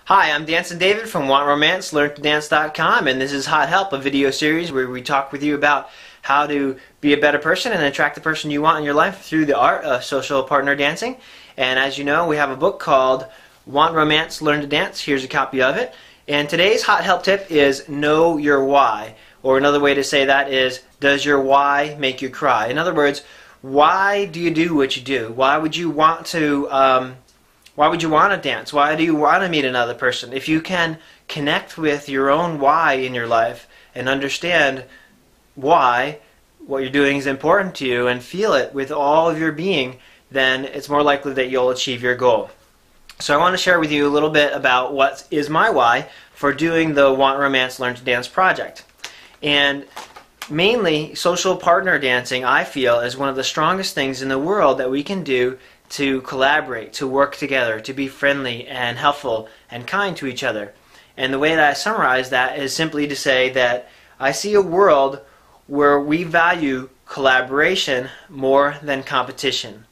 Hi, I'm Dancing David from WantRomance.LearnToDance.com, and this is Hot Help, a video series where we talk with you about how to be a better person and attract the person you want in your life through the art of social partner dancing. And as you know, we have a book called Want Romance, Learn to Dance. Here's a copy of it. And today's Hot Help tip is Know Your Why. Or another way to say that is, does your why make you cry? In other words, why do you do what you do? Why would you want to dance? Why do you want to meet another person? If you can connect with your own why in your life and understand why what you're doing is important to you and feel it with all of your being, then it's more likely that you'll achieve your goal. So I want to share with you a little bit about what is my why for doing the Want Romance, Learn to Dance project. And mainly, social partner dancing, I feel, is one of the strongest things in the world that we can do to collaborate, to work together, to be friendly and helpful and kind to each other. And the way that I summarize that is simply to say that I see a world where we value collaboration more than competition.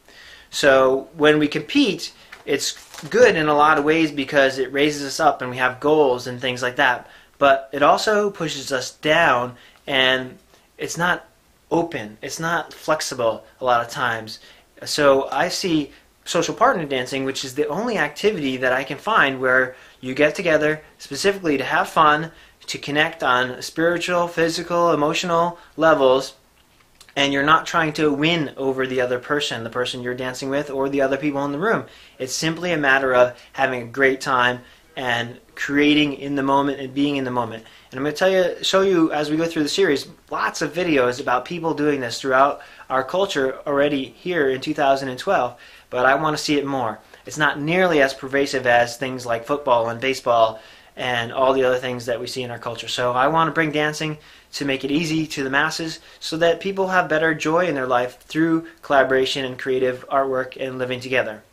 So when we compete, it's good in a lot of ways because it raises us up and we have goals and things like that. But it also pushes us down, and it's not open, it's not flexible a lot of times. So I see social partner dancing, which is the only activity that I can find where you get together specifically to have fun, to connect on spiritual, physical, emotional levels, and you're not trying to win over the other person, the person you're dancing with, or the other people in the room. It's simply a matter of having a great time and creating in the moment and being in the moment. And I'm going to show you as we go through the series lots of videos about people doing this throughout our culture already here in 2012, but I want to see it more. It's not nearly as pervasive as things like football and baseball and all the other things that we see in our culture. So I want to bring dancing to make it easy to the masses so that people have better joy in their life through collaboration and creative artwork and living together.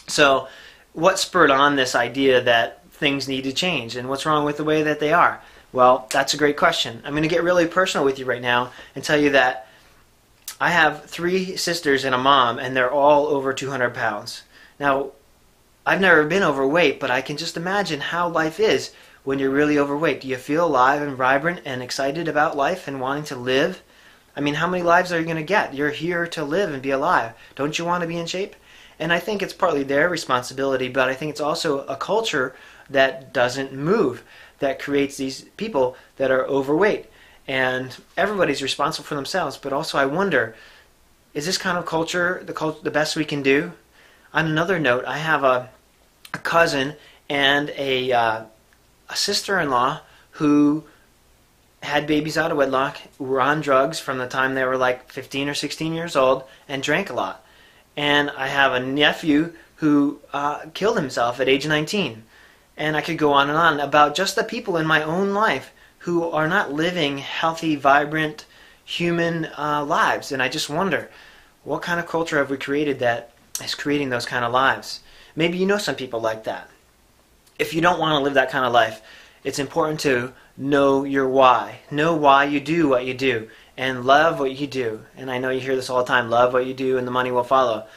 So what spurred on this idea that things need to change and what's wrong with the way that they are? Well, that's a great question. I'm going to get really personal with you right now and tell you that I have 3 sisters and a mom, and they're all over 200 pounds. Now, I've never been overweight, but I can just imagine how life is when you're really overweight. Do you feel alive and vibrant and excited about life and wanting to live? I mean, how many lives are you going to get? You're here to live and be alive. Don't you want to be in shape? And I think it's partly their responsibility, but I think it's also a culture that doesn't move, that creates these people that are overweight. And everybody's responsible for themselves, but also I wonder, is this kind of culture the best we can do? On another note, I have a cousin and a sister-in-law who had babies out of wedlock, were on drugs from the time they were like 15 or 16 years old, and drank a lot. And I have a nephew who killed himself at age 19. And I could go on and on about just the people in my own life who are not living healthy, vibrant, human lives. And I just wonder, what kind of culture have we created that is creating those kind of lives? Maybe you know some people like that. If you don't want to live that kind of life, it's important to know your why. Know why you do what you do. And love what you do. And I know you hear this all the time, love what you do and the money will follow.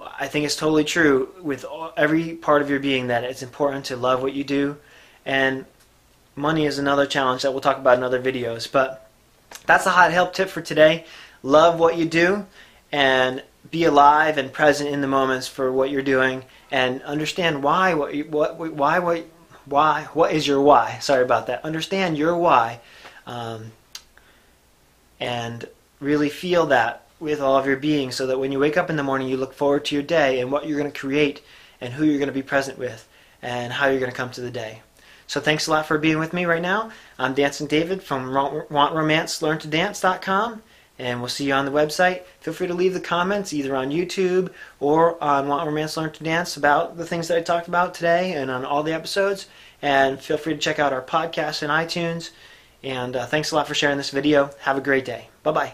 I think it's totally true with every part of your being that it's important to love what you do. And money is another challenge that we'll talk about in other videos. But that's the Hot Help tip for today. Love what you do and be alive and present in the moments for what you're doing, and understand why. What is your why? Sorry about that. Understand your why, and really feel that with all of your being, so that when you wake up in the morning you look forward to your day and what you're going to create and who you're going to be present with and how you're going to come to the day. So thanks a lot for being with me right now. I'm Dancing David from WantRomance.LearnToDance.com, and we'll see you on the website. Feel free to leave the comments either on YouTube or on Want Romance Learn to Dance about the things that I talked about today and on all the episodes. And feel free to check out our podcast in iTunes. And thanks a lot for sharing this video. Have a great day. Bye-bye.